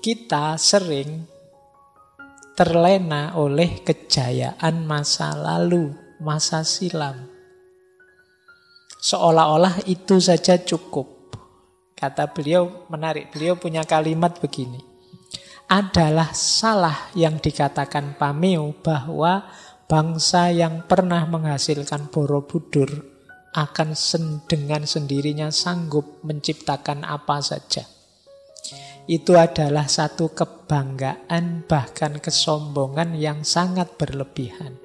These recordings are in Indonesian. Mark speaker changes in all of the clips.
Speaker 1: kita sering terlena oleh kejayaan masa lalu, masa silam. Seolah-olah itu saja cukup. Kata beliau menarik, beliau punya kalimat begini. Adalah salah yang dikatakan Pameo bahwa bangsa yang pernah menghasilkan Borobudur akan dengan sendirinya sanggup menciptakan apa saja. Itu adalah satu kebanggaan bahkan kesombongan yang sangat berlebihan.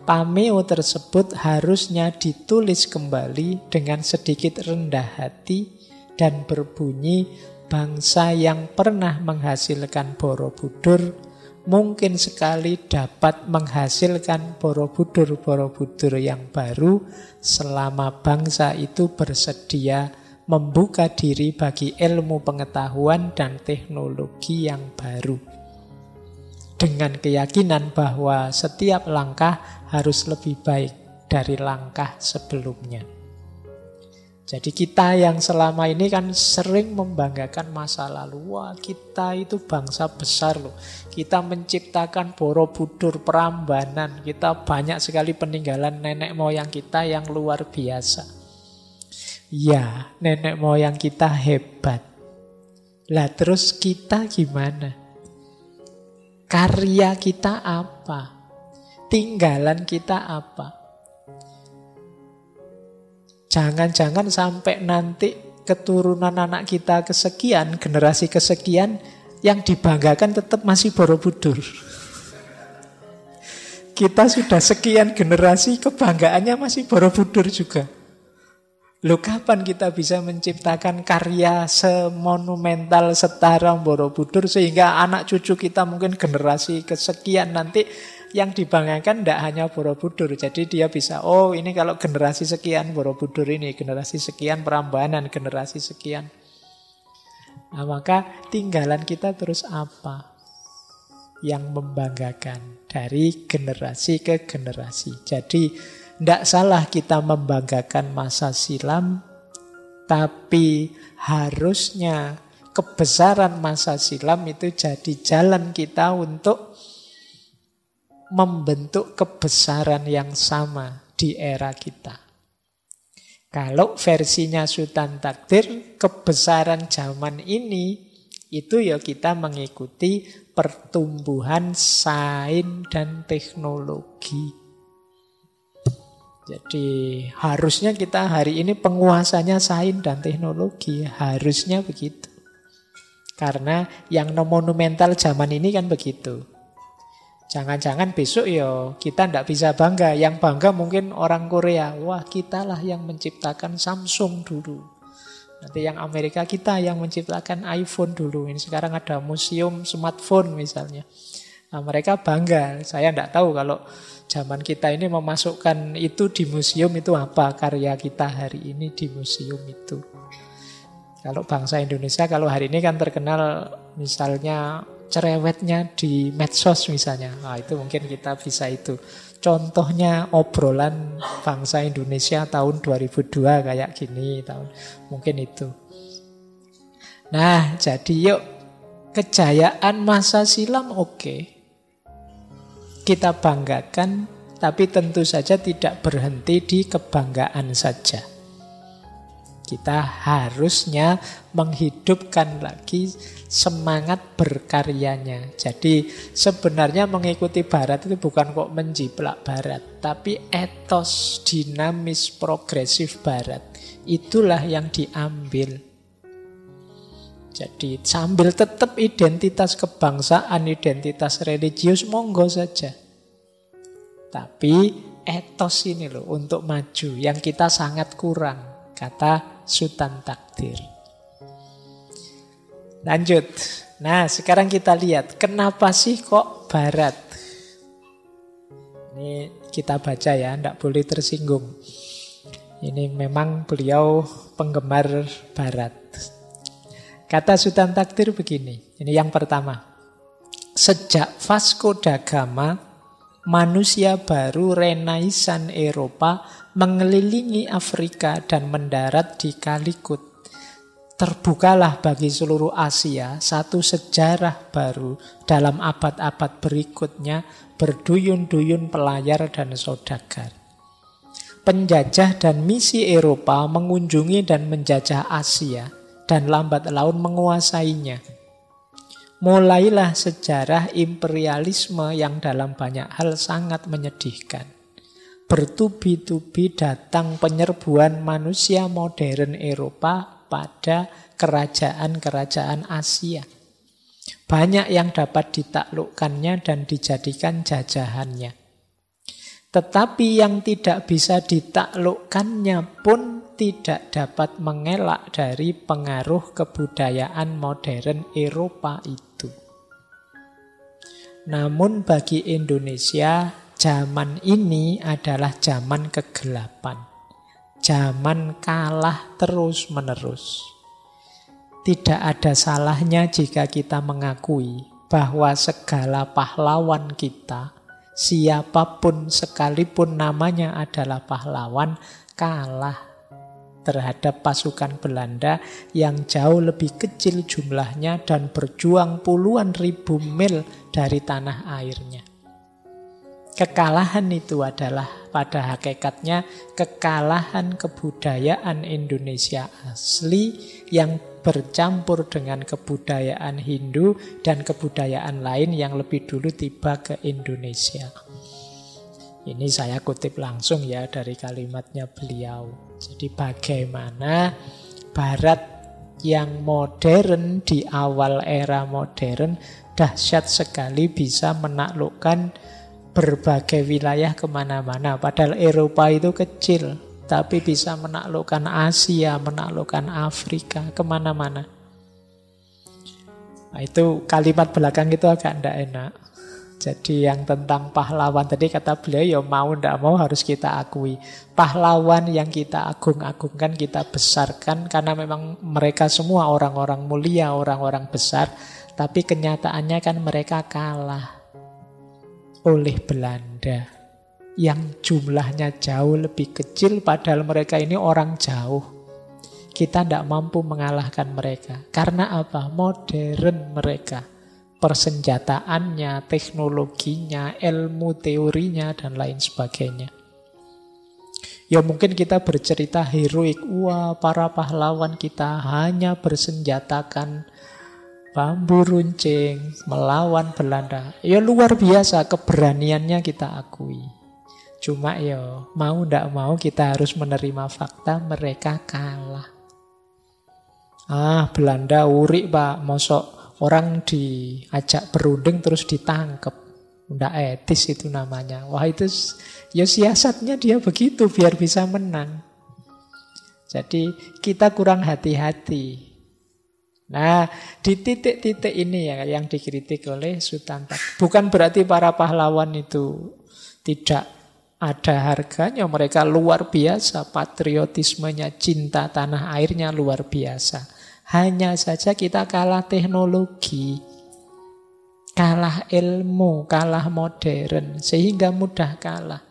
Speaker 1: Pameo tersebut harusnya ditulis kembali dengan sedikit rendah hati dan berbunyi, bangsa yang pernah menghasilkan Borobudur mungkin sekali dapat menghasilkan Borobudur-Borobudur yang baru selama bangsa itu bersedia membuka diri bagi ilmu pengetahuan dan teknologi yang baru. Dengan keyakinan bahwa setiap langkah harus lebih baik dari langkah sebelumnya. Jadi kita yang selama ini kan sering membanggakan masa lalu. Wah, kita itu bangsa besar loh. Kita menciptakan Borobudur, Prambanan. Kita banyak sekali peninggalan nenek moyang kita yang luar biasa. Ya, nenek moyang kita hebat. Lah terus kita gimana? Karya kita apa? Tinggalan kita apa? Jangan-jangan sampai nanti keturunan anak kita kesekian, generasi kesekian, yang dibanggakan tetap masih Borobudur. Kita sudah sekian generasi, kebanggaannya masih Borobudur juga. Loh, kapan kita bisa menciptakan karya semonumental setara Borobudur sehingga anak cucu kita mungkin generasi kesekian nanti yang dibanggakan tidak hanya Borobudur. Jadi dia bisa, oh ini kalau generasi sekian Borobudur ini, generasi sekian Prambanan, generasi sekian. Nah, maka tinggalan kita terus apa yang membanggakan dari generasi ke generasi. Jadi tidak salah kita membanggakan masa silam, tapi harusnya kebesaran masa silam itu jadi jalan kita untuk membentuk kebesaran yang sama di era kita. Kalau versinya Sultan Takdir, kebesaran zaman ini itu ya kita mengikuti pertumbuhan sains dan teknologi. Jadi harusnya kita hari ini penguasanya sains dan teknologi. Harusnya begitu. Karena yang monumental zaman ini kan begitu. Jangan-jangan besok ya kita tidak bisa bangga. Yang bangga mungkin orang Korea. Wah, kitalah yang menciptakan Samsung dulu. Nanti yang Amerika kita yang menciptakan iPhone dulu. Ini sekarang ada museum smartphone misalnya. Nah, mereka bangga. Saya tidak tahu kalau zaman kita ini memasukkan itu di museum itu apa karya kita hari ini di museum itu. Kalau bangsa Indonesia kalau hari ini kan terkenal misalnya cerewetnya di medsos misalnya. Nah, itu mungkin kita bisa itu. Contohnya obrolan bangsa Indonesia tahun 2002 kayak gini mungkin itu. Nah, jadi yuk kejayaan masa silam oke. Kita banggakan, tapi tentu saja tidak berhenti di kebanggaan saja. Kita harusnya menghidupkan lagi semangat berkaryanya. Jadi sebenarnya mengikuti Barat itu bukan kok menjiplak Barat, tapi etos dinamis progresif Barat. Itulah yang diambil. Jadi sambil tetap identitas kebangsaan, identitas religius, monggo saja. Tapi etos ini loh untuk maju, yang kita sangat kurang, kata Sultan Takdir. Lanjut. Nah, sekarang kita lihat, kenapa sih kok Barat? Ini kita baca ya, tidak boleh tersinggung. Ini memang beliau penggemar Barat. Kata Sultan Takdir begini, ini yang pertama. Sejak Vasco da Gama, manusia baru Renaisan Eropa mengelilingi Afrika dan mendarat di Calicut. terbukalah bagi seluruh Asia satu sejarah baru dalam abad-abad berikutnya, berduyun-duyun pelayar dan saudagar. Penjajah dan misi Eropa mengunjungi dan menjajah Asia dan lambat laun menguasainya. Mulailah sejarah imperialisme yang dalam banyak hal sangat menyedihkan. Bertubi-tubi datang penyerbuan manusia modern Eropa pada kerajaan-kerajaan Asia. Banyak yang dapat ditaklukkannya dan dijadikan jajahannya. Tetapi yang tidak bisa ditaklukkannya pun tidak dapat mengelak dari pengaruh kebudayaan modern Eropa itu. Namun bagi Indonesia, zaman ini adalah zaman kegelapan. Zaman kalah terus-menerus. Tidak ada salahnya jika kita mengakui bahwa segala pahlawan kita, siapapun sekalipun namanya adalah pahlawan, kalah terhadap pasukan Belanda yang jauh lebih kecil jumlahnya dan berjuang puluhan ribu mil dari tanah airnya. Kekalahan itu adalah pada hakikatnya kekalahan kebudayaan Indonesia asli yang bercampur dengan kebudayaan Hindu dan kebudayaan lain yang lebih dulu tiba ke Indonesia. Ini saya kutip langsung ya dari kalimatnya beliau. Jadi bagaimana Barat yang modern di awal era modern dahsyat sekali bisa menaklukkan berbagai wilayah kemana-mana. Padahal Eropa itu kecil, tapi bisa menaklukkan Asia, menaklukkan Afrika, kemana-mana. Nah, itu kalimat belakang itu agak tidak enak. Jadi yang tentang pahlawan tadi kata beliau, ya mau tidak mau harus kita akui. Pahlawan yang kita agung-agungkan, kita besarkan, karena memang mereka semua orang-orang mulia, orang-orang besar. Tapi kenyataannya kan mereka kalah oleh Belanda yang jumlahnya jauh lebih kecil, padahal mereka ini orang jauh. Kita tidak mampu mengalahkan mereka. Karena apa? Modern mereka. Persenjataannya, teknologinya, ilmu teorinya, dan lain sebagainya. Ya mungkin kita bercerita heroik. Wah, para pahlawan kita hanya bersenjatakan bambu runcing melawan Belanda. Ya luar biasa keberaniannya kita akui. Cuma ya mau ndak mau kita harus menerima fakta mereka kalah. Belanda urik pak, mosok orang diajak berunding terus ditangkep. Ndak etis itu namanya. Wah itu ya siasatnya dia begitu biar bisa menang. Jadi kita kurang hati-hati. Nah, di titik-titik ini ya yang dikritik oleh Sutantak. Bukan berarti para pahlawan itu tidak ada harganya. Mereka luar biasa, patriotismenya, cinta tanah airnya luar biasa. Hanya saja kita kalah teknologi, kalah ilmu, kalah modern, sehingga mudah kalah.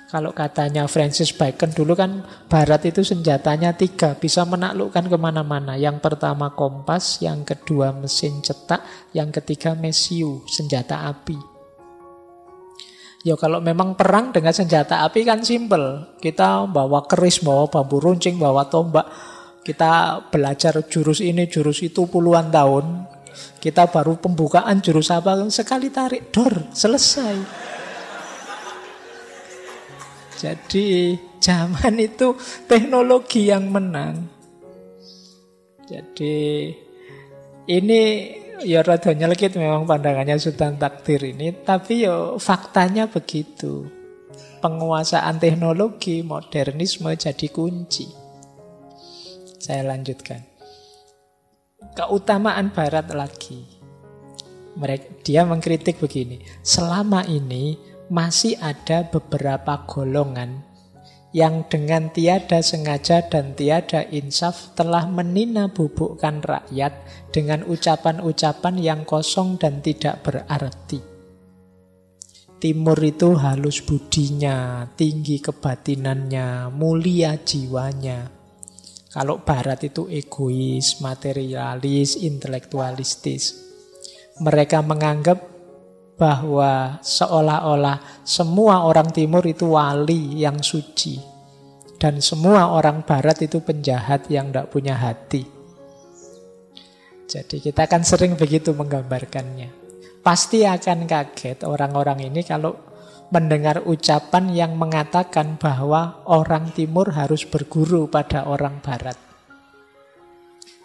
Speaker 1: Kalau katanya Francis Bacon dulu kan Barat itu senjatanya 3, bisa menaklukkan kemana-mana. Yang pertama kompas, yang kedua mesin cetak, yang ketiga mesiu, senjata api. Ya kalau memang perang dengan senjata api kan simpel. Kita bawa keris, bawa bambu runcing, bawa tombak. Kita belajar jurus ini, jurus itu puluhan tahun. Kita baru pembukaan jurus apa, sekali tarik, dor, selesai. Jadi zaman itu teknologi yang menang. Jadi ini ya rada nyelkit memang pandangannya Sultan Takdir ini, tapi ya faktanya begitu. Penguasaan teknologi, modernisme jadi kunci. Saya lanjutkan. Keutamaan Barat lagi. Dia mengkritik begini, selama ini masih ada beberapa golongan yang dengan tiada sengaja dan tiada insaf telah menina-bubukkan rakyat dengan ucapan-ucapan yang kosong dan tidak berarti. Timur itu halus budinya, tinggi kebatinannya, mulia jiwanya. Kalau Barat itu egois, materialis, intelektualistis. Mereka menganggap bahwa seolah-olah semua orang Timur itu wali yang suci. Dan semua orang Barat itu penjahat yang tidak punya hati. Jadi kita kan sering begitu menggambarkannya. Pasti akan kaget orang-orang ini kalau mendengar ucapan yang mengatakan bahwa orang Timur harus berguru pada orang Barat.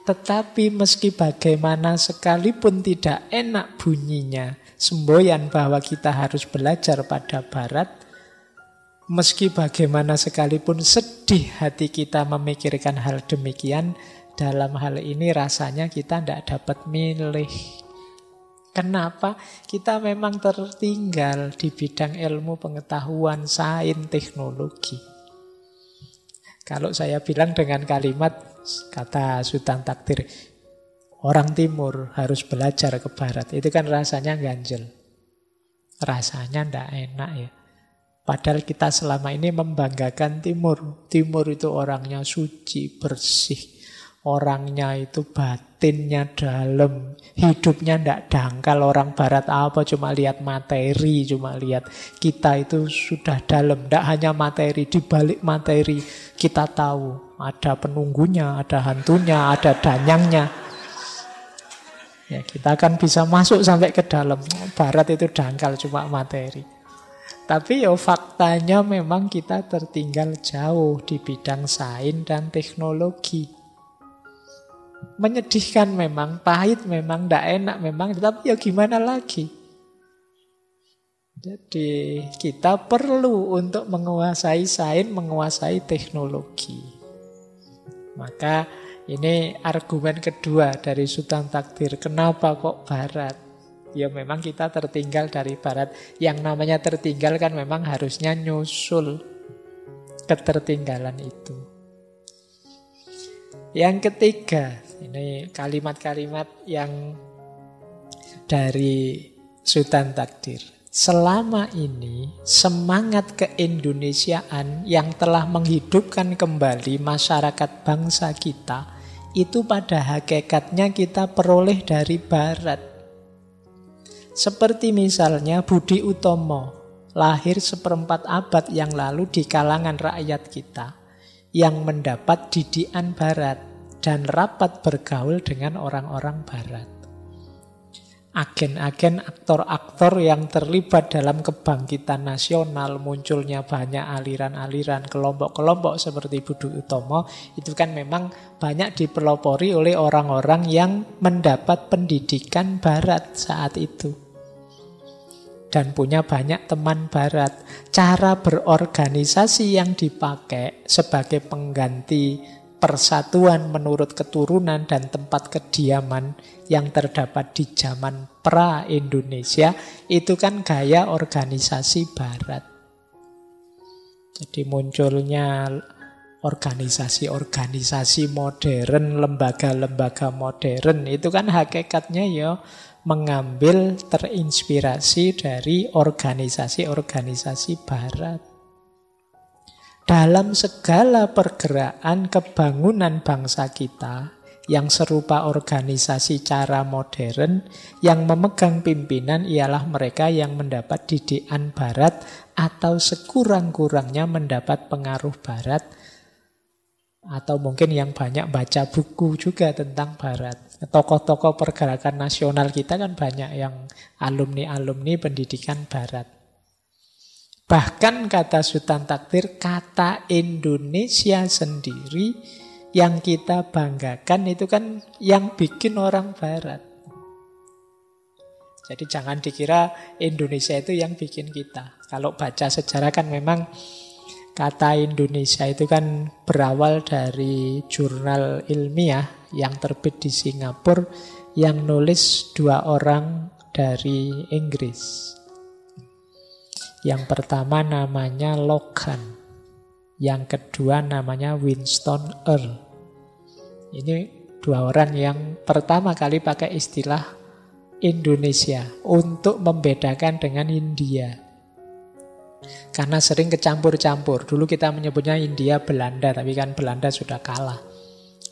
Speaker 1: Tetapi meski bagaimana sekalipun tidak enak bunyinya, semboyan bahwa kita harus belajar pada Barat, meski bagaimana sekalipun sedih hati kita memikirkan hal demikian, dalam hal ini rasanya kita tidak dapat milih. Kenapa? Kita memang tertinggal di bidang ilmu pengetahuan, sains, teknologi. Kalau saya bilang dengan kalimat, kata Sultan Takdir, orang Timur harus belajar ke Barat, itu kan rasanya ganjel. Rasanya tidak enak ya. Padahal kita selama ini membanggakan Timur. Timur itu orangnya suci, bersih. Orangnya itu batinnya dalam, hidupnya tidak dangkal. Orang Barat apa, cuma lihat materi, cuma lihat. Kita itu sudah dalam, tidak hanya materi. Di balik materi kita tahu ada penunggunya, ada hantunya, ada danyangnya. Ya, kita akan bisa masuk sampai ke dalam. Barat itu dangkal, cuma materi. Tapi ya faktanya memang kita tertinggal jauh di bidang sains dan teknologi. Menyedihkan memang, pahit memang, tidak enak memang, tapi ya gimana lagi. Jadi kita perlu untuk menguasai sains, menguasai teknologi. Maka ini argumen kedua dari Sultan Takdir. Kenapa kok Barat? Ya memang kita tertinggal dari Barat. Yang namanya tertinggal kan memang harusnya nyusul ketertinggalan itu. Yang ketiga, ini kalimat-kalimat yang dari Sultan Takdir. Selama ini semangat keindonesiaan yang telah menghidupkan kembali masyarakat bangsa kita, itu pada hakikatnya kita peroleh dari Barat. Seperti misalnya Budi Utomo, lahir 1/4 abad yang lalu di kalangan rakyat kita, yang mendapat didikan Barat dan rapat bergaul dengan orang-orang Barat. Agen-agen, aktor-aktor yang terlibat dalam kebangkitan nasional, munculnya banyak aliran-aliran, kelompok-kelompok seperti Budi Utomo, itu kan memang banyak dipelopori oleh orang-orang yang mendapat pendidikan Barat saat itu. Dan punya banyak teman Barat. Cara berorganisasi yang dipakai sebagai pengganti persatuan menurut keturunan dan tempat kediaman yang terdapat di zaman pra-Indonesia, itu kan gaya organisasi Barat. Jadi munculnya organisasi-organisasi modern, lembaga-lembaga modern, itu kan hakikatnya ya mengambil terinspirasi dari organisasi-organisasi Barat. Dalam segala pergerakan kebangunan bangsa kita yang serupa organisasi cara modern, yang memegang pimpinan ialah mereka yang mendapat didikan Barat atau sekurang-kurangnya mendapat pengaruh Barat, atau mungkin yang banyak baca buku juga tentang Barat. Tokoh-tokoh pergerakan nasional kita kan banyak yang alumni-alumni pendidikan Barat. Bahkan kata Sultan Takdir, kata Indonesia sendiri yang kita banggakan itu kan yang bikin orang Barat. Jadi jangan dikira Indonesia itu yang bikin kita. Kalau baca sejarah kan memang kata Indonesia itu kan berawal dari jurnal ilmiah yang terbit di Singapura, yang nulis 2 orang dari Inggris. Yang pertama namanya Logan, yang kedua namanya Winston Earl. Ini 2 orang yang pertama kali pakai istilah Indonesia untuk membedakan dengan India. Karena sering kecampur-campur. Dulu kita menyebutnya India Belanda, tapi kan Belanda sudah kalah.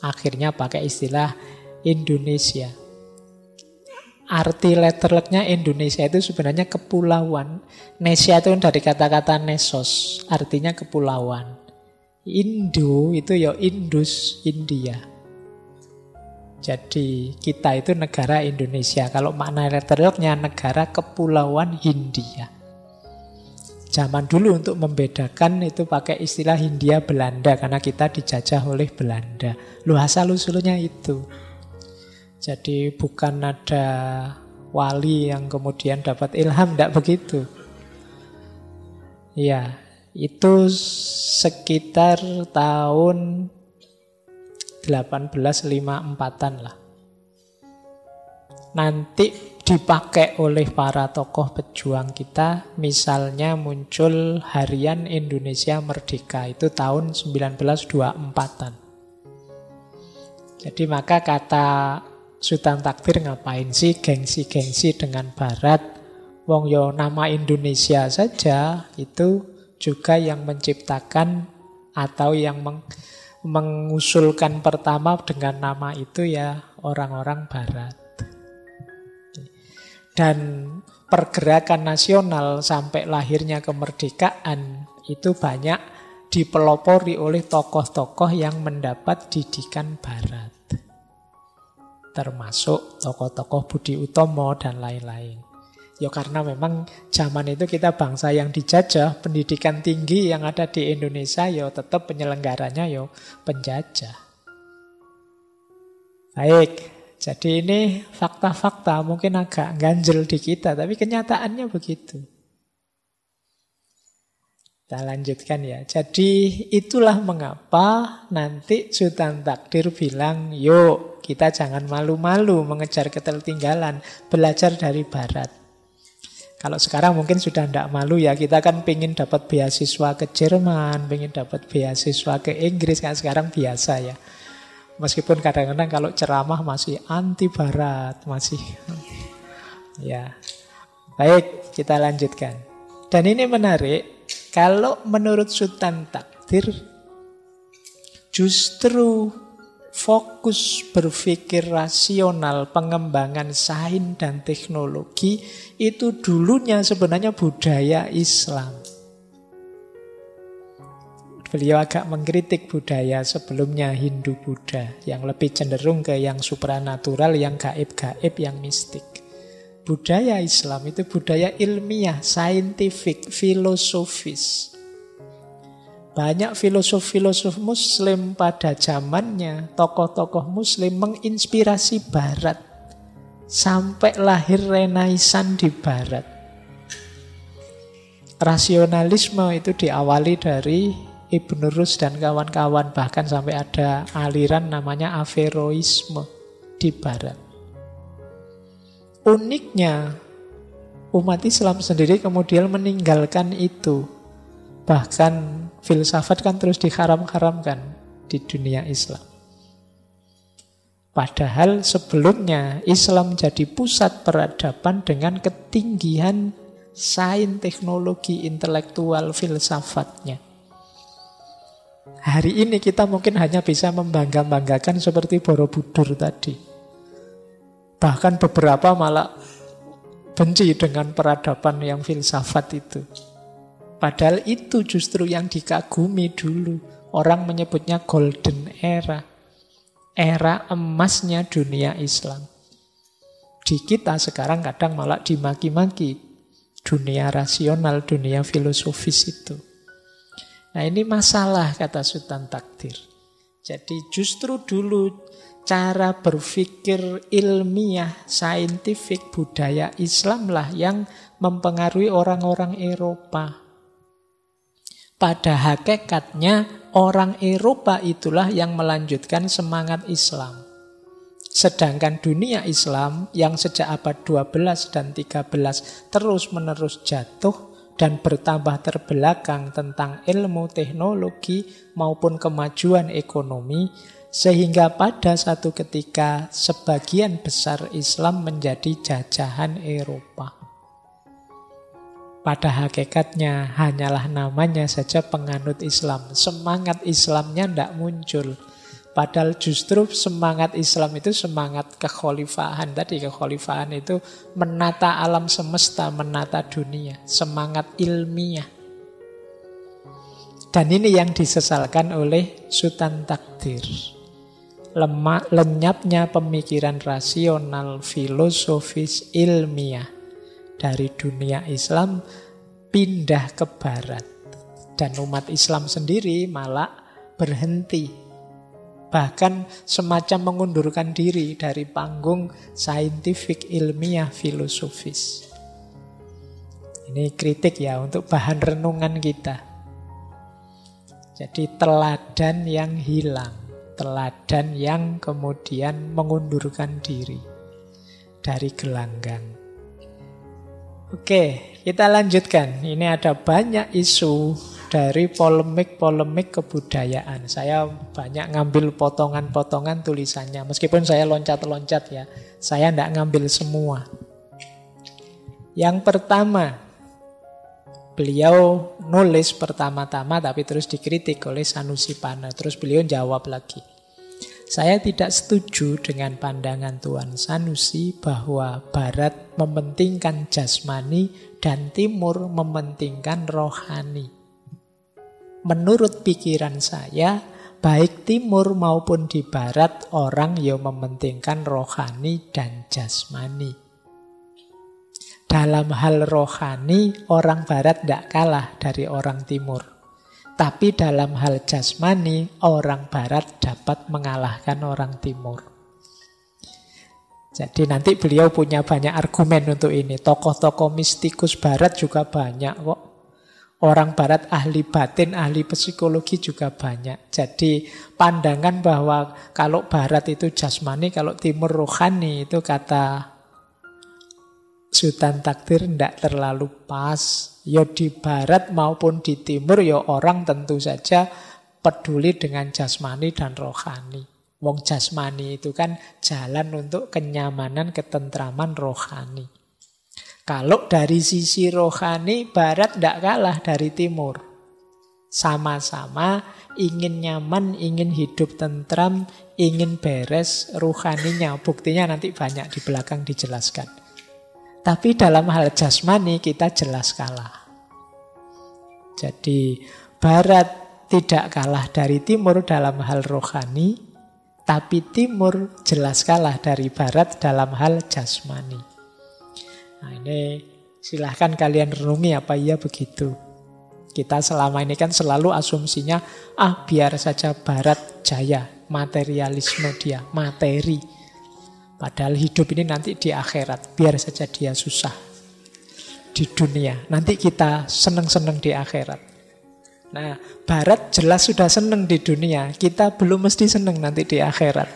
Speaker 1: Akhirnya pakai istilah Indonesia. Arti letterleknya Indonesia itu sebenarnya kepulauan. Nesia itu dari kata-kata nesos, artinya kepulauan. Indo itu ya Indus, India. Jadi kita itu negara Indonesia. Kalau makna letterleknya negara kepulauan Hindia. Zaman dulu untuk membedakan itu pakai istilah Hindia Belanda karena kita dijajah oleh Belanda. Lu asal-usulnya itu. Jadi bukan ada wali yang kemudian dapat ilham, tidak begitu. Ya, itu sekitar tahun 1854-an lah. Nanti dipakai oleh para tokoh pejuang kita, misalnya muncul Harian Indonesia Merdeka, itu tahun 1924-an. Jadi maka kata Sultan Takdir, ngapain sih gengsi-gengsi dengan Barat? Wong yo nama Indonesia saja itu juga yang menciptakan atau yang mengusulkan pertama dengan nama itu ya orang-orang Barat. Dan pergerakan nasional sampai lahirnya kemerdekaan itu banyak dipelopori oleh tokoh-tokoh yang mendapat didikan Barat. Termasuk tokoh-tokoh Budi Utomo dan lain-lain. Ya karena memang zaman itu kita bangsa yang dijajah, pendidikan tinggi yang ada di Indonesia ya tetap penyelenggaranya ya penjajah. Baik, jadi ini fakta-fakta mungkin agak ganjel di kita, tapi kenyataannya begitu. Kita lanjutkan ya. Jadi itulah mengapa nanti Sultan Takdir bilang, yuk kita jangan malu-malu mengejar ketertinggalan, belajar dari Barat. Kalau sekarang mungkin sudah tidak malu ya, kita kan pengen dapat beasiswa ke Jerman, pengen dapat beasiswa ke Inggris, kan sekarang biasa ya. Meskipun kadang-kadang kalau ceramah masih anti Barat, masih ya. Baik, kita lanjutkan. Dan ini menarik. Kalau menurut Sultan Takdir, justru fokus berpikir rasional, pengembangan sains dan teknologi itu dulunya sebenarnya budaya Islam. Beliau agak mengkritik budaya sebelumnya Hindu-Buddha yang lebih cenderung ke yang supranatural, yang gaib-gaib, yang mistik. Budaya Islam itu budaya ilmiah, saintifik, filosofis. Banyak filosof-filosof Muslim pada zamannya, tokoh-tokoh Muslim menginspirasi Barat. Sampai lahir Renaissance di Barat. Rasionalisme itu diawali dari Ibn Rushd dan kawan-kawan. Bahkan sampai ada aliran namanya Averroisme di Barat. Uniknya, umat Islam sendiri kemudian meninggalkan itu. Bahkan filsafat kan terus diharam-haramkan di dunia Islam. Padahal sebelumnya Islam menjadi pusat peradaban dengan ketinggian sains, teknologi, intelektual, filsafatnya. Hari ini kita mungkin hanya bisa membangga-banggakan seperti Borobudur tadi. Bahkan beberapa malah benci dengan peradaban yang filsafat itu. Padahal itu justru yang dikagumi dulu. Orang menyebutnya golden era. Era emasnya dunia Islam. Di kita sekarang kadang malah dimaki-maki dunia rasional, dunia filosofis itu. Nah ini masalah kata Sultan Takdir. Jadi justru dulu cara berpikir ilmiah, saintifik, budaya Islamlah yang mempengaruhi orang-orang Eropa. Pada hakikatnya orang Eropa itulah yang melanjutkan semangat Islam. Sedangkan dunia Islam yang sejak abad 12 dan 13 terus-menerus jatuh dan bertambah terbelakang tentang ilmu teknologi maupun kemajuan ekonomi, sehingga pada satu ketika sebagian besar Islam menjadi jajahan Eropa. Pada hakikatnya hanyalah namanya saja penganut Islam. Semangat Islamnya tidak muncul. Padahal justru semangat Islam itu semangat kekhalifahan. Tadi kekhalifahan itu menata alam semesta, menata dunia. Semangat ilmiah. Dan ini yang disesalkan oleh Sultan Takdir. Lenyapnya pemikiran rasional, filosofis, ilmiah dari dunia Islam pindah ke barat. Dan umat Islam sendiri malah berhenti. Bahkan semacam mengundurkan diri dari panggung saintifik, ilmiah, filosofis. Ini kritik ya untuk bahan renungan kita. Jadi teladan yang hilang, teladan yang kemudian mengundurkan diri dari gelanggang. Oke, kita lanjutkan. Ini ada banyak isu dari polemik-polemik kebudayaan. Saya banyak ngambil potongan-potongan tulisannya. Meskipun saya loncat-loncat ya, saya tidak ngambil semua. Yang pertama, beliau nulis pertama-tama tapi terus dikritik oleh Sanusi Pana. Terus beliau jawab lagi. Saya tidak setuju dengan pandangan Tuan Sanusi bahwa Barat mementingkan jasmani dan Timur mementingkan rohani. Menurut pikiran saya, baik Timur maupun di Barat, orang yang mementingkan rohani dan jasmani. Dalam hal rohani, orang Barat tidak kalah dari orang Timur. Tapi dalam hal jasmani, orang Barat dapat mengalahkan orang Timur. Jadi nanti beliau punya banyak argumen untuk ini. Tokoh-tokoh mistikus Barat juga banyak kok. Orang Barat ahli batin, ahli psikologi juga banyak. Jadi pandangan bahwa kalau Barat itu jasmani, kalau Timur rohani, itu kata Sultan Takdir tidak terlalu pas. Ya di Barat maupun di Timur ya orang tentu saja peduli dengan jasmani dan rohani. Wong jasmani itu kan jalan untuk kenyamanan, ketentraman rohani. Kalau dari sisi rohani, Barat tidak kalah dari Timur. Sama-sama ingin nyaman, ingin hidup tentram, ingin beres rohaninya. Buktinya nanti banyak di belakang dijelaskan. Tapi dalam hal jasmani kita jelas kalah. Jadi Barat tidak kalah dari Timur dalam hal rohani, tapi Timur jelas kalah dari Barat dalam hal jasmani. Nah ini silahkan kalian renungi apa iya begitu. Kita selama ini kan selalu asumsinya, biar saja Barat jaya, materialisme dia, materi. Padahal hidup ini nanti di akhirat, biar saja dia susah di dunia. Nanti kita seneng-seneng di akhirat. Nah, Barat jelas sudah seneng di dunia, kita belum mesti seneng nanti di akhirat.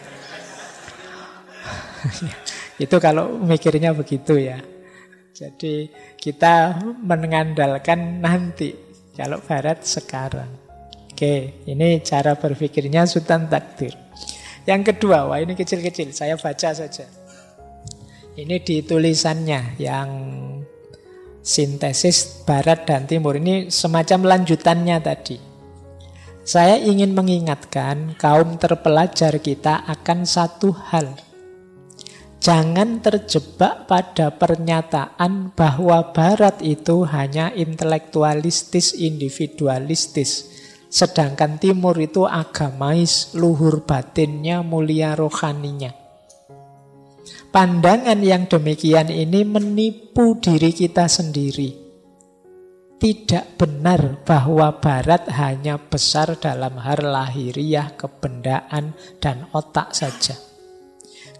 Speaker 1: Itu kalau mikirnya begitu ya. Jadi kita mengandalkan nanti, kalau Barat sekarang. Oke, ini cara berpikirnya Sultan Takdir. Yang kedua, wah ini kecil-kecil, saya baca saja. Ini di tulisannya yang sintesis Barat dan Timur. Ini semacam lanjutannya tadi. Saya ingin mengingatkan kaum terpelajar kita akan satu hal. Jangan terjebak pada pernyataan bahwa Barat itu hanya intelektualistis, individualistis. Sedangkan Timur itu agamais, luhur batinnya, mulia rohaninya. Pandangan yang demikian ini menipu diri kita sendiri. Tidak benar bahwa Barat hanya besar dalam hal lahiriah, kebendaan, dan otak saja.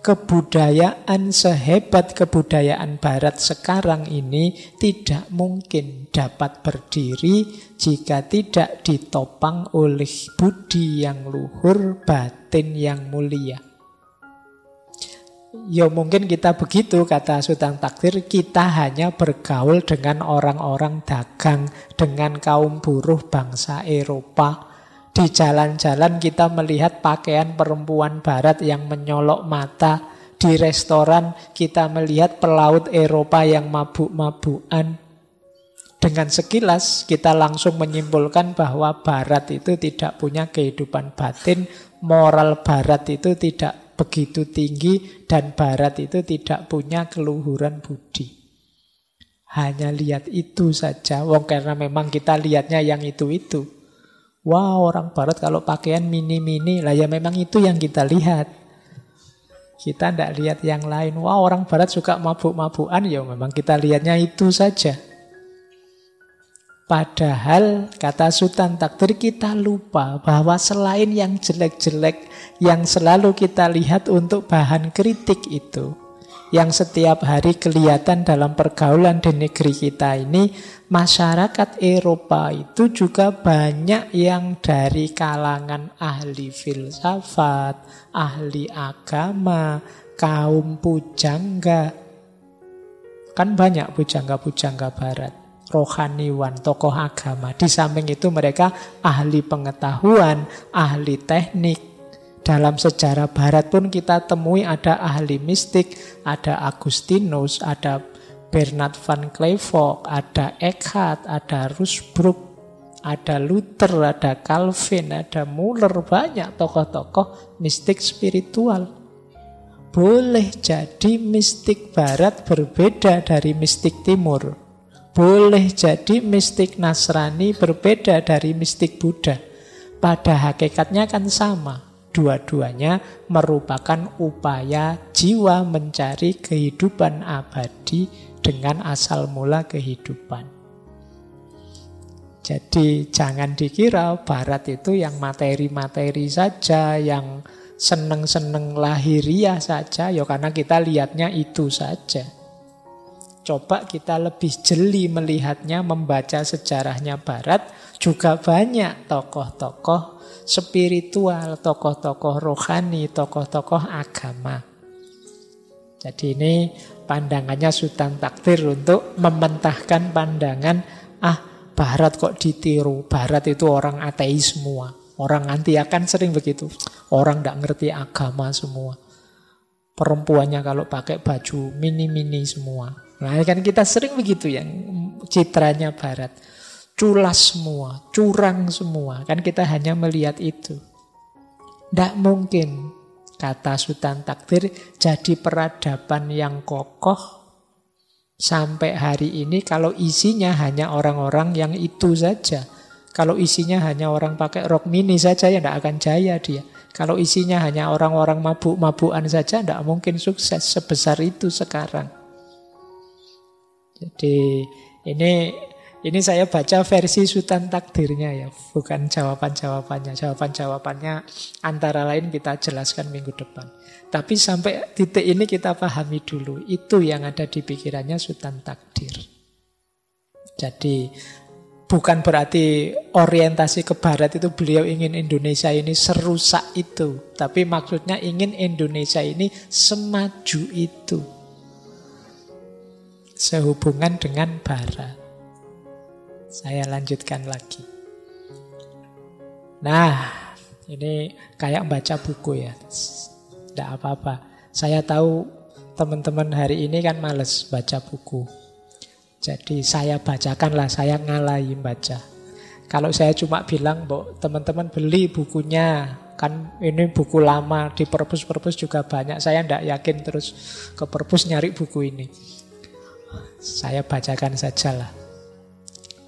Speaker 1: Kebudayaan sehebat kebudayaan Barat sekarang ini tidak mungkin dapat berdiri jika tidak ditopang oleh budi yang luhur, batin yang mulia. Ya mungkin kita begitu, kata Sultan Takdir, kita hanya bergaul dengan orang-orang dagang, dengan kaum buruh bangsa Eropa. Di jalan-jalan kita melihat pakaian perempuan Barat yang menyolok mata. Di restoran kita melihat pelaut Eropa yang mabuk-mabukan. Dengan sekilas kita langsung menyimpulkan bahwa Barat itu tidak punya kehidupan batin, moral barat itu tidak begitu tinggi dan barat itu tidak punya keluhuran budi. Hanya lihat itu saja, wong karena memang kita lihatnya yang itu-itu. Wah, orang barat kalau pakaian mini-mini, lah ya memang itu yang kita lihat. Kita tidak lihat yang lain. Wah, orang barat suka mabuk-mabukan, ya memang kita lihatnya itu saja. Padahal kata Sultan Takdir kita lupa bahwa selain yang jelek-jelek yang selalu kita lihat untuk bahan kritik itu, yang setiap hari kelihatan dalam pergaulan di negeri kita ini, masyarakat Eropa itu juga banyak yang dari kalangan ahli filsafat, ahli agama, kaum pujangga. Kan banyak pujangga-pujangga barat, rohaniwan, tokoh agama. Di samping itu mereka ahli pengetahuan, ahli teknik. Dalam sejarah barat pun kita temui ada ahli mistik, ada Agustinus, ada Bernard van Clairvaux, ada Eckhart, ada Rusbrook, ada Luther, ada Calvin, ada Muller, banyak tokoh-tokoh mistik spiritual. Boleh jadi mistik barat berbeda dari mistik timur. Boleh jadi mistik Nasrani berbeda dari mistik Buddha. Pada hakikatnya kan sama. Dua-duanya merupakan upaya jiwa mencari kehidupan abadi dengan asal mula kehidupan. Jadi jangan dikira barat itu yang materi-materi saja, yang seneng-seneng lahiriah saja, ya karena kita lihatnya itu saja. Coba kita lebih jeli melihatnya, membaca sejarahnya barat, juga banyak tokoh-tokoh spiritual, tokoh-tokoh rohani, tokoh-tokoh agama. Jadi ini pandangannya Sultan Takdir untuk mementahkan pandangan, barat kok ditiru, barat itu orang ateis semua, orang anti akan sering begitu, orang tidak ngerti agama semua. Perempuannya kalau pakai baju mini-mini semua. Nah kan kita sering begitu yang citranya barat. Culas semua, curang semua. Kan kita hanya melihat itu. Tidak mungkin, kata Sultan Takdir, jadi peradaban yang kokoh sampai hari ini kalau isinya hanya orang-orang yang itu saja. Kalau isinya hanya orang pakai rok mini saja, ya tidak akan jaya dia. Kalau isinya hanya orang-orang mabuk-mabukan saja, tidak mungkin sukses sebesar itu sekarang. Jadi ini saya baca versi Sultan Takdirnya ya, bukan jawaban-jawabannya. Jawaban-jawabannya antara lain kita jelaskan minggu depan. Tapi sampai titik ini kita pahami dulu, itu yang ada di pikirannya Sultan Takdir. Jadi bukan berarti orientasi ke barat itu beliau ingin Indonesia ini serusak itu. Tapi maksudnya ingin Indonesia ini semaju itu. Sehubungan dengan barat. Saya lanjutkan lagi. Nah, ini kayak baca buku ya. Tidak apa-apa. Saya tahu teman-teman hari ini kan males baca buku. Jadi saya bacakanlah, saya ngalahi baca. Kalau saya cuma bilang, teman-teman beli bukunya, kan ini buku lama, di perpus-perpus juga banyak. Saya tidak yakin terus ke perpus nyari buku ini. Saya bacakan sajalah.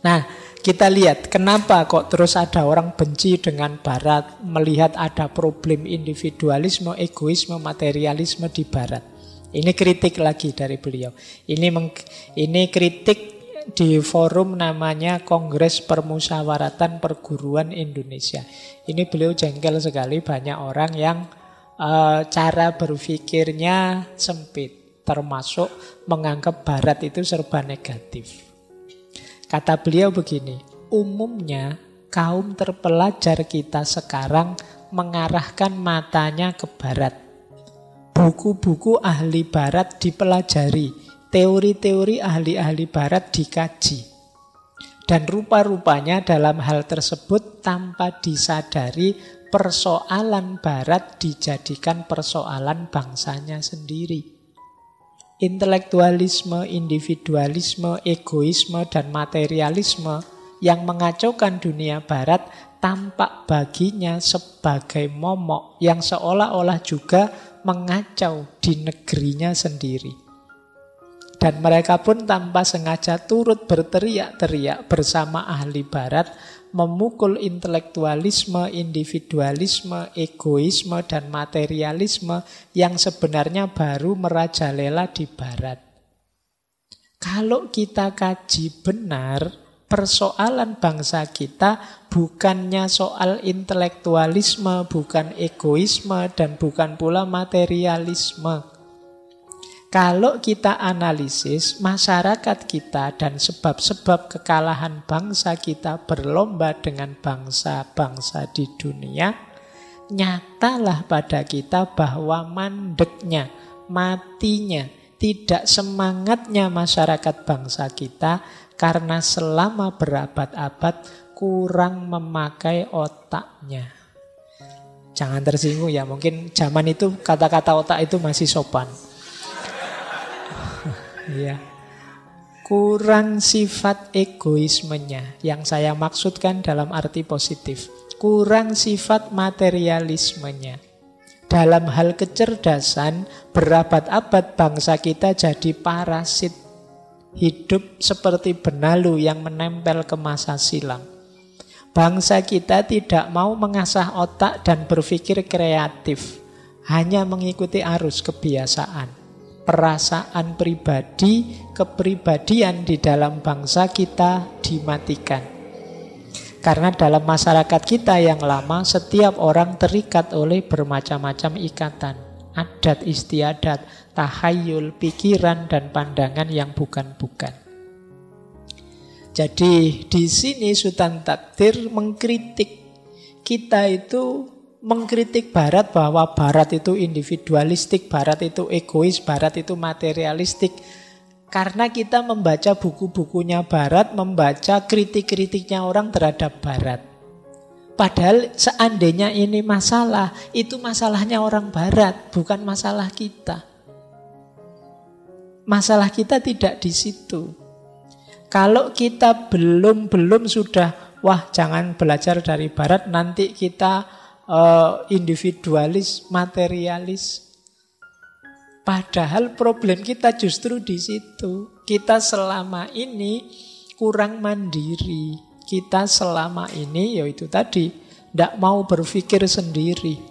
Speaker 1: Nah, kita lihat kenapa kok terus ada orang benci dengan barat, melihat ada problem individualisme, egoisme, materialisme di barat. Ini kritik lagi dari beliau. Ini kritik di forum namanya Kongres Permusyawaratan Perguruan Indonesia. Ini beliau jengkel sekali, banyak orang yang cara berpikirnya sempit, termasuk menganggap barat itu serba negatif. Kata beliau begini, umumnya kaum terpelajar kita sekarang mengarahkan matanya ke barat. Buku-buku ahli barat dipelajari, teori-teori ahli-ahli barat dikaji. Dan rupa-rupanya dalam hal tersebut tanpa disadari persoalan barat dijadikan persoalan bangsanya sendiri. Intelektualisme, individualisme, egoisme, dan materialisme yang mengacaukan dunia barat tampak baginya sebagai momok yang seolah-olah juga mengacau di negerinya sendiri. Dan mereka pun tanpa sengaja turut berteriak-teriak bersama ahli barat, memukul intelektualisme, individualisme, egoisme, dan materialisme yang sebenarnya baru merajalela di barat. Kalau kita kaji benar, persoalan bangsa kita bukannya soal intelektualisme, bukan egoisme, dan bukan pula materialisme. Kalau kita analisis masyarakat kita dan sebab-sebab kekalahan bangsa kita berlomba dengan bangsa-bangsa di dunia, nyatalah pada kita bahwa mandeknya, matinya, tidak semangatnya masyarakat bangsa kita karena selama berabad-abad kurang memakai otaknya. Jangan tersinggung ya, mungkin zaman itu kata-kata otak itu masih sopan. Ya. Kurang sifat egoismenya, yang saya maksudkan dalam arti positif. Kurang sifat materialismenya. Dalam hal kecerdasan, berabad-abad bangsa kita jadi parasit. Hidup seperti benalu yang menempel ke masa silam. Bangsa kita tidak mau mengasah otak dan berpikir kreatif. Hanya mengikuti arus kebiasaan. Perasaan pribadi, kepribadian di dalam bangsa kita dimatikan. Karena dalam masyarakat kita yang lama, setiap orang terikat oleh bermacam-macam ikatan. Adat istiadat, tahayul, pikiran, dan pandangan yang bukan-bukan. Jadi di sini Sultan Takdir mengkritik kita itu, mengkritik Barat bahwa Barat itu individualistik, Barat itu egois, Barat itu materialistik. Karena kita membaca buku-bukunya Barat, membaca kritik-kritiknya orang terhadap Barat. Padahal seandainya ini masalah, itu masalahnya orang Barat, bukan masalah kita. Masalah kita tidak di situ. Kalau kita belum sudah, wah jangan belajar dari Barat, nanti kita individualis, materialis. Padahal problem kita justru di situ. Kita selama ini kurang mandiri. Kita selama ini yaitu tadi tidak mau berpikir sendiri.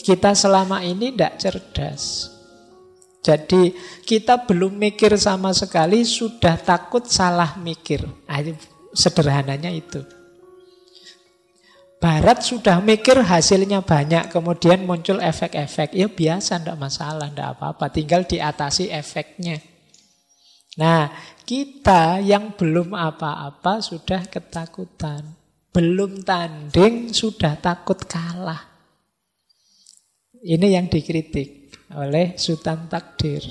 Speaker 1: Kita selama ini tidak cerdas. Jadi kita belum mikir sama sekali, sudah takut salah mikir. Sederhananya itu. Barat sudah mikir hasilnya banyak, kemudian muncul efek-efek. Ya biasa, tidak masalah, tidak apa-apa. Tinggal diatasi efeknya. Nah, kita yang belum apa-apa sudah ketakutan. Belum tanding sudah takut kalah. Ini yang dikritik oleh Sultan Takdir.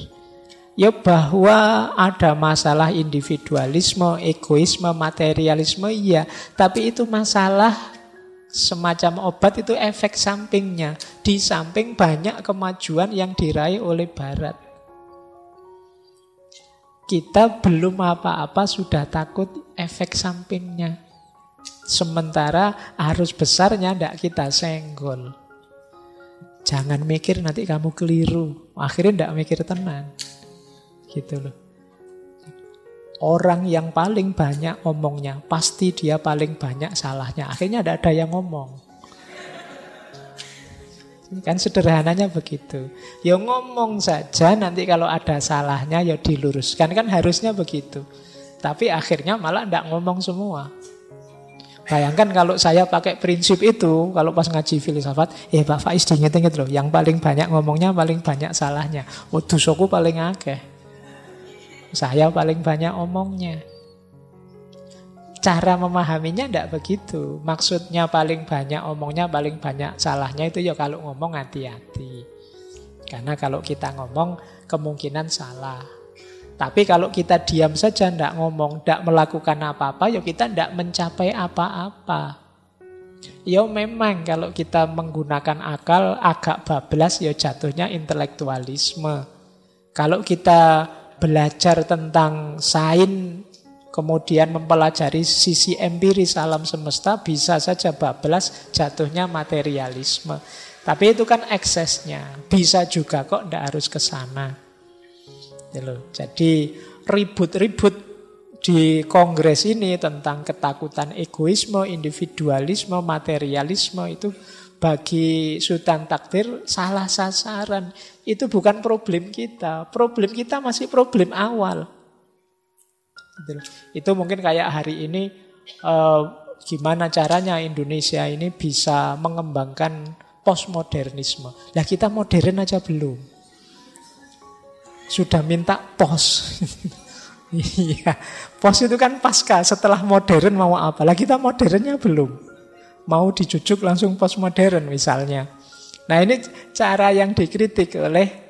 Speaker 1: Ya bahwa ada masalah individualisme, egoisme, materialisme, iya. Tapi itu masalah semacam obat, itu efek sampingnya. Di samping banyak kemajuan yang diraih oleh Barat. Kita belum apa-apa sudah takut efek sampingnya. Sementara arus besarnya tidak kita senggol. Jangan mikir nanti kamu keliru. Akhirnya tidak mikir tenang. Gitu loh. Orang yang paling banyak ngomongnya, pasti dia paling banyak salahnya. Akhirnya tidak ada yang ngomong. Kan sederhananya begitu. Ya ngomong saja, nanti kalau ada salahnya ya diluruskan. Kan harusnya begitu. Tapi akhirnya malah tidak ngomong semua. Bayangkan kalau saya pakai prinsip itu, kalau pas ngaji filsafat, Pak Faiz diinget-inget loh, yang paling banyak ngomongnya, paling banyak salahnya. Dosaku paling akeh. Saya paling banyak omongnya. Cara memahaminya tidak begitu. Maksudnya paling banyak omongnya, paling banyak salahnya itu ya kalau ngomong hati-hati. Karena kalau kita ngomong kemungkinan salah. Tapi kalau kita diam saja, tidak ngomong, tidak melakukan apa-apa, ya kita tidak mencapai apa-apa. Ya memang kalau kita menggunakan akal agak bablas, ya jatuhnya intelektualisme. Kalau kita belajar tentang sains, kemudian mempelajari sisi empiris alam semesta, bisa saja bablas jatuhnya materialisme. Tapi itu kan eksesnya. Bisa juga kok, tidak harus ke sana. Jadi ribut-ribut di kongres ini tentang ketakutan egoisme, individualisme, materialisme itu bagi Sultan Takdir salah sasaran. Itu bukan problem kita. Problem kita masih problem awal. Itu mungkin kayak hari ini gimana caranya Indonesia ini bisa mengembangkan postmodernisme. Lah kita modern aja belum. Sudah minta pos. Iya, pos itu kan pasca setelah modern mau apa? Lah kita modernnya belum. Mau dijujuk langsung postmodern misalnya. Nah ini cara yang dikritik oleh